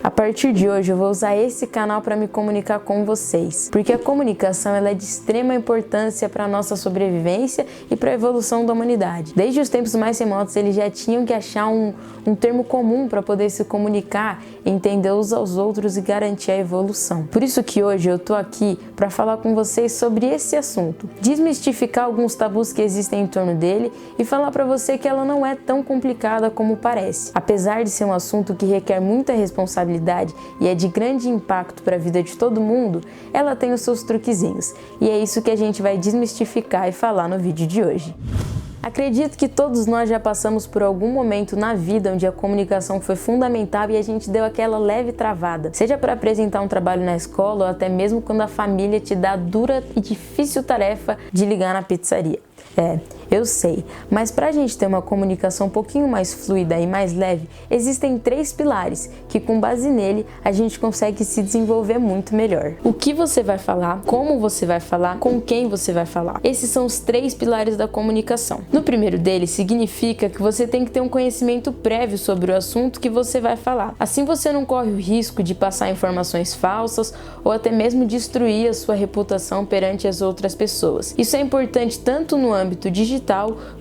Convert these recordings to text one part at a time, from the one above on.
A partir de hoje eu vou usar esse canal para me comunicar com vocês, porque a comunicação ela é de extrema importância para a nossa sobrevivência e para a evolução da humanidade. Desde os tempos mais remotos eles já tinham que achar um termo comum para poder se comunicar, entender uns aos outros e garantir a evolução. Por isso que hoje eu tô aqui para falar com vocês sobre esse assunto, desmistificar alguns tabus que existem em torno dele e falar para você que ela não é tão complicada como parece. Apesar de ser um assunto que requer muita responsabilidade e é de grande impacto para a vida de todo mundo, ela tem os seus truquezinhos. E é isso que a gente vai desmistificar e falar no vídeo de hoje. Acredito que todos nós já passamos por algum momento na vida onde a comunicação foi fundamental e a gente deu aquela leve travada, seja para apresentar um trabalho na escola ou até mesmo quando a família te dá a dura e difícil tarefa de ligar na pizzaria. Eu sei, mas para a gente ter uma comunicação um pouquinho mais fluida e mais leve, existem 3 pilares que com base nele a gente consegue se desenvolver muito melhor. O que você vai falar, como você vai falar, com quem você vai falar. Esses são os 3 pilares da comunicação. No primeiro deles, significa que você tem que ter um conhecimento prévio sobre o assunto que você vai falar. Assim você não corre o risco de passar informações falsas ou até mesmo destruir a sua reputação perante as outras pessoas. Isso é importante tanto no âmbito digital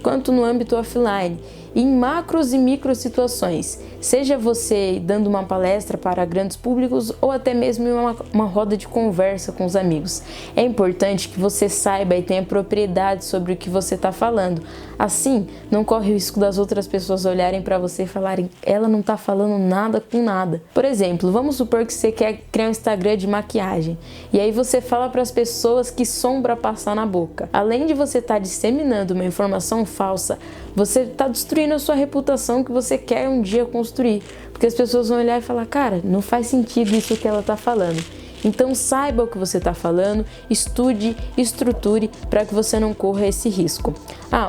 quanto no âmbito offline, em macros e micro situações, seja você dando uma palestra para grandes públicos ou até mesmo em uma roda de conversa com os amigos. É importante que você saiba e tenha propriedade sobre o que você está falando. Assim, não corre o risco das outras pessoas olharem para você e falarem, ela não está falando nada com nada. Por exemplo, vamos supor que você quer criar um Instagram de maquiagem e aí você fala para as pessoas que sombra passar na boca. Além de você estar disseminando uma informação falsa, você está destruindo a sua reputação que você quer um dia construir, porque as pessoas vão olhar e falar, cara, não faz sentido isso que ela está falando. Então saiba o que você está falando, estude, estruture para que você não corra esse risco.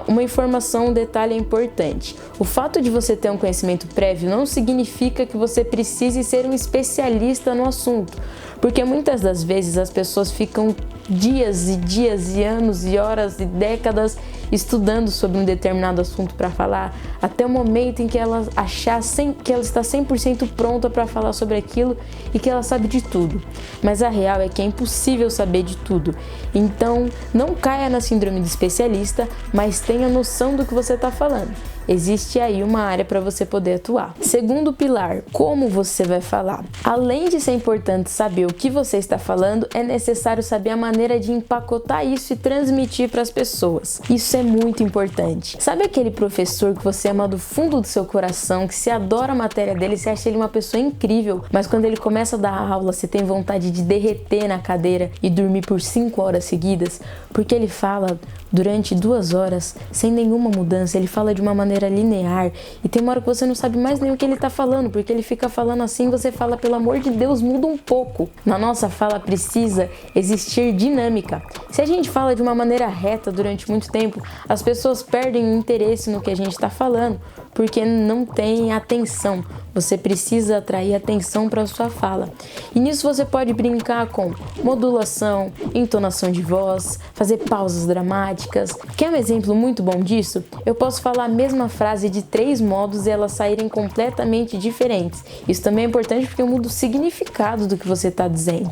Uma informação, um detalhe importante. O fato de você ter um conhecimento prévio não significa que você precise ser um especialista no assunto, porque muitas das vezes as pessoas ficam dias e dias e anos e horas e décadas estudando sobre um determinado assunto para falar, até o momento em que ela achar que ela está 100% pronta para falar sobre aquilo e que ela sabe de tudo. Mas a real é que é impossível saber de tudo. Então, não caia na síndrome do especialista, mas tenha noção do que você está falando. Existe aí uma área para você poder atuar. Segundo pilar, como você vai falar. Além de ser importante saber o que você está falando, é necessário saber a maneira de empacotar isso e transmitir para as pessoas. Isso é muito importante. Sabe aquele professor que você ama do fundo do seu coração, que você adora a matéria dele, você acha ele uma pessoa incrível, mas quando ele começa a dar aula, você tem vontade de derreter na cadeira e dormir por 5 horas seguidas, porque ele fala durante 2 horas sem nenhuma mudança, ele fala de uma maneira linear e tem uma hora que você não sabe mais nem o que ele tá falando, porque ele fica falando assim, você fala, pelo amor de Deus, muda um pouco. Na nossa fala precisa existir dinâmica. Se a gente fala de uma maneira reta durante muito tempo, as pessoas perdem o interesse no que a gente está falando, porque não tem atenção. Você precisa atrair atenção para a sua fala. E nisso você pode brincar com modulação, entonação de voz, fazer pausas dramáticas. Quer um exemplo muito bom disso? Eu posso falar a mesma frase de 3 modos e elas saírem completamente diferentes. Isso também é importante porque eu mudo o significado do que você está dizendo.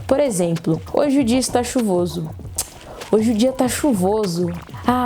Por exemplo, hoje o dia está chuvoso. Hoje o dia tá chuvoso.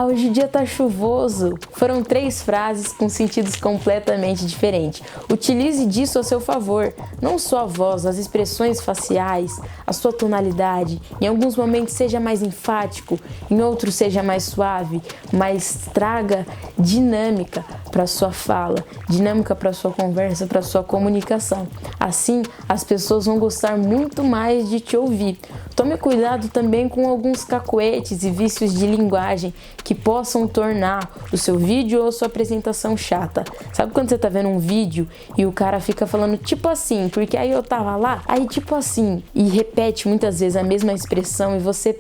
Hoje o dia tá chuvoso. Foram 3 frases com sentidos completamente diferentes. Utilize disso a seu favor. Não só a voz, as expressões faciais, a sua tonalidade. Em alguns momentos seja mais enfático, em outros seja mais suave, mas traga dinâmica para sua fala, dinâmica para sua conversa, para sua comunicação. Assim, as pessoas vão gostar muito mais de te ouvir. Tome cuidado também com alguns cacuetes e vícios de linguagem que possam tornar o seu vídeo ou sua apresentação chata. Sabe quando você tá vendo um vídeo e o cara fica falando tipo assim, porque aí eu tava lá, aí tipo assim, e repete muitas vezes a mesma expressão e você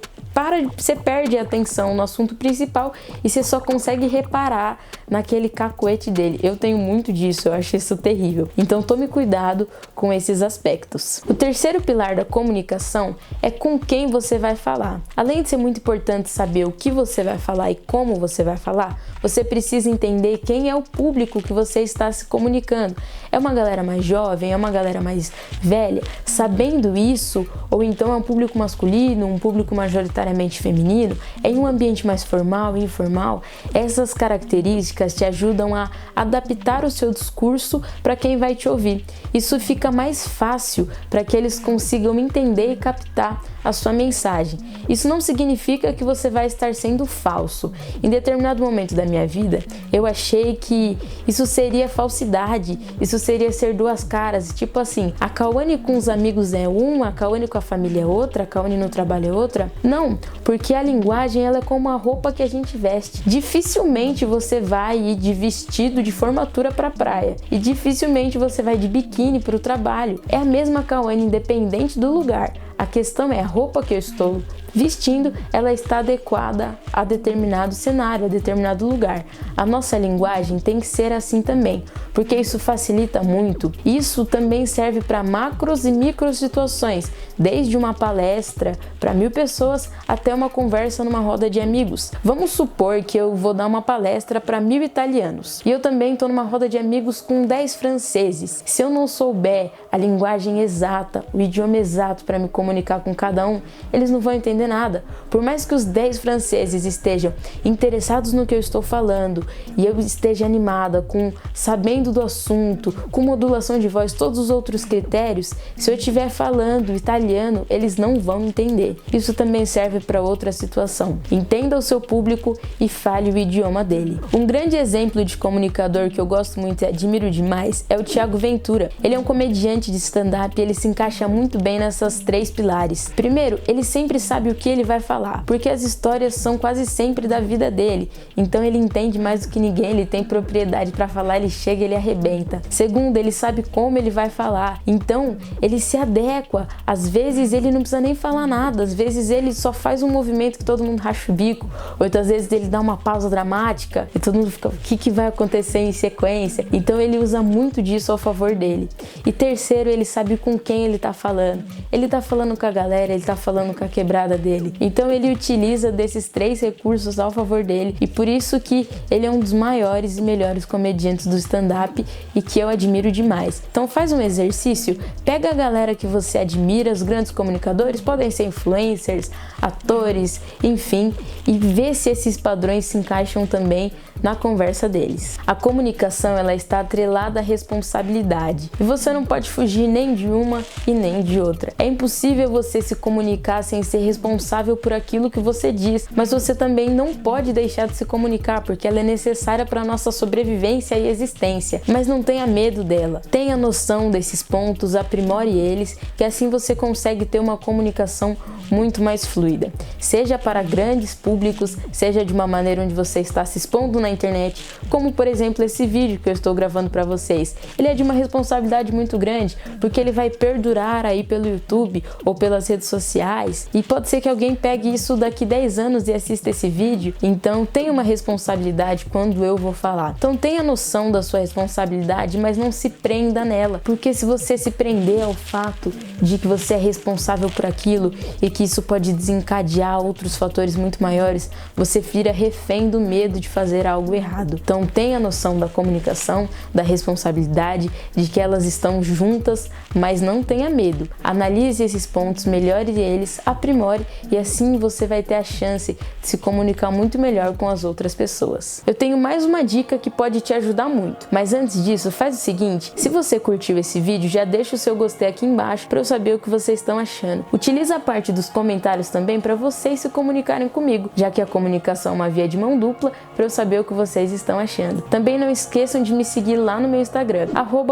você perde a atenção no assunto principal e você só consegue reparar naquele cacuete dele. Eu tenho muito disso, eu acho isso terrível. Então tome cuidado com esses aspectos. O terceiro pilar da comunicação é com quem você vai falar. Além de ser muito importante saber o que você vai falar e como você vai falar, você precisa entender quem é o público que você está se comunicando. É uma galera mais jovem? É uma galera mais velha? Sabendo isso, ou então é um público masculino, um público majoritariamente feminino, é em um ambiente mais formal e informal, essas características te ajudam a adaptar o seu discurso para quem vai te ouvir. Isso fica mais fácil para que eles consigam entender e captar a sua mensagem. Isso não significa que você vai estar sendo falso. Em determinado momento da minha vida, eu achei que isso seria falsidade, isso seria ser duas caras, tipo assim, a Cauane com os amigos é uma, a Cauane com a família é outra, a Cauane no trabalho é outra. Não, porque a linguagem ela é como a roupa que a gente veste. Dificilmente você vai ir de vestido de formatura para a praia e dificilmente você vai de biquíni para o trabalho. É a mesma Cauane independente do lugar. A questão é a roupa que eu estou vestindo, ela está adequada a determinado cenário, a determinado lugar. A nossa linguagem tem que ser assim também, porque isso facilita muito. Isso também serve para macros e micros situações, desde uma palestra para 1000 pessoas até uma conversa numa roda de amigos. Vamos supor que eu vou dar uma palestra para 1000 italianos e eu também estou numa roda de amigos com 10 franceses. Se eu não souber a linguagem exata, o idioma exato para me comunicar com cada um, eles não vão entender nada. Por mais que os 10 franceses estejam interessados no que eu estou falando e eu esteja animada, sabendo do assunto, com modulação de voz, todos os outros critérios, se eu estiver falando italiano, eles não vão entender. Isso também serve para outra situação. Entenda o seu público e fale o idioma dele. Um grande exemplo de comunicador que eu gosto muito e admiro demais é o Thiago Ventura. Ele é um comediante de stand-up e ele se encaixa muito bem nessas 3 pilares. Primeiro, ele sempre sabe o que ele vai falar, porque as histórias são quase sempre da vida dele, então ele entende mais do que ninguém, ele tem propriedade para falar, ele chega, ele arrebenta. Segundo, ele sabe como ele vai falar, então ele se adequa. Às vezes ele não precisa nem falar nada, às vezes ele só faz um movimento que todo mundo racha o bico, ou então às vezes ele dá uma pausa dramática e todo mundo fica, o que vai acontecer em sequência? Então ele usa muito disso ao favor dele. E terceiro, ele sabe com quem ele tá falando. Ele tá falando com a galera, ele tá falando com a quebrada dele. Então ele utiliza desses 3 recursos ao favor dele e por isso que ele é um dos maiores e melhores comediantes do stand-up e que eu admiro demais. Então faz um exercício, pega a galera que você admira, os grandes comunicadores, podem ser influencers, atores, enfim, e vê se esses padrões se encaixam também na conversa deles. A comunicação ela está atrelada à responsabilidade e você não pode fugir nem de uma e nem de outra. É impossível você se comunicar sem ser responsável por aquilo que você diz, mas você também não pode deixar de se comunicar porque ela é necessária para a nossa sobrevivência e existência. Mas não tenha medo dela, tenha noção desses pontos, aprimore eles, que assim você consegue ter uma comunicação muito mais fluida. Seja para grandes públicos, seja de uma maneira onde você está se expondo na internet, como por exemplo esse vídeo que eu estou gravando para vocês. Ele é de uma responsabilidade muito grande, porque ele vai perdurar aí pelo YouTube ou pelas redes sociais, e pode ser que alguém pegue isso daqui 10 anos e assista esse vídeo, então tenha uma responsabilidade quando eu vou falar. Então tenha noção da sua responsabilidade, mas não se prenda nela, porque se você se prender ao fato de que você é responsável por aquilo e que isso pode desencadear outros fatores muito maiores, você vira refém do medo de fazer algo errado. Então tenha noção da comunicação, da responsabilidade, de que elas estão juntas, mas não tenha medo. Analise esses pontos, melhore eles, aprimore e assim você vai ter a chance de se comunicar muito melhor com as outras pessoas. Eu tenho mais uma dica que pode te ajudar muito, mas antes disso, faz o seguinte: se você curtiu esse vídeo, já deixa o seu gostei aqui embaixo para eu saber o que vocês estão achando. Utiliza a parte dos comentários também para vocês se comunicarem comigo, já que a comunicação é uma via de mão dupla, para eu saber o que vocês estão achando. Também não esqueçam de me seguir lá no meu Instagram,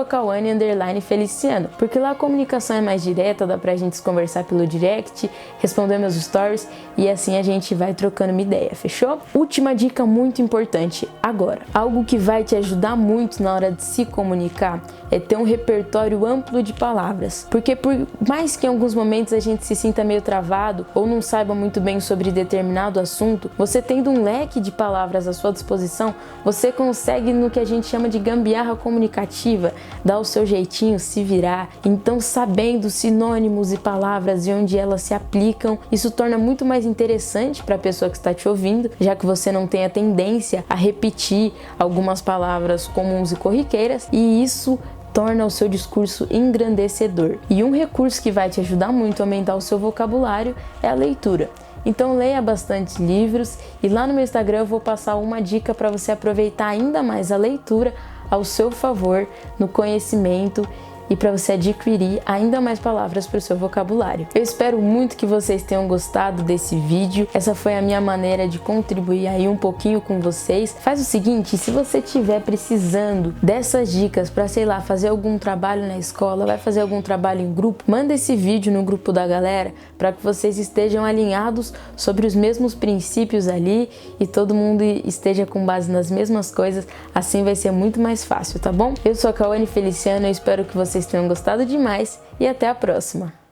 @Cauane_Feliciano, porque lá a comunicação é mais direta, dá pra gente conversar pelo direct, responder meus stories e assim a gente vai trocando uma ideia, fechou? Última dica muito importante agora. Algo que vai te ajudar muito na hora de se comunicar é ter um repertório amplo de palavras. Porque por mais que em alguns momentos a gente se sinta meio travado ou não saiba muito bem sobre determinado assunto, você tendo um leque de palavras à sua disposição, você consegue no que a gente chama de gambiarra comunicativa, dar o seu jeitinho, se virar. Então, sabendo sinônimos e palavras e onde elas se aplicam, isso torna muito mais interessante para a pessoa que está te ouvindo, já que você não tem a tendência a repetir algumas palavras comuns e corriqueiras, e isso torna o seu discurso engrandecedor. E um recurso que vai te ajudar muito a aumentar o seu vocabulário é a leitura. Então leia bastante livros e lá no meu Instagram eu vou passar uma dica para você aproveitar ainda mais a leitura ao seu favor no conhecimento e para você adquirir ainda mais palavras para o seu vocabulário. Eu espero muito que vocês tenham gostado desse vídeo. Essa foi a minha maneira de contribuir aí um pouquinho com vocês. Faz o seguinte, se você estiver precisando dessas dicas para, sei lá, fazer algum trabalho na escola, vai fazer algum trabalho em grupo, manda esse vídeo no grupo da galera para que vocês estejam alinhados sobre os mesmos princípios ali e todo mundo esteja com base nas mesmas coisas. Assim vai ser muito mais fácil, tá bom? Eu sou a Cauane Feliciano, eu espero que vocês tenham gostado demais e até a próxima!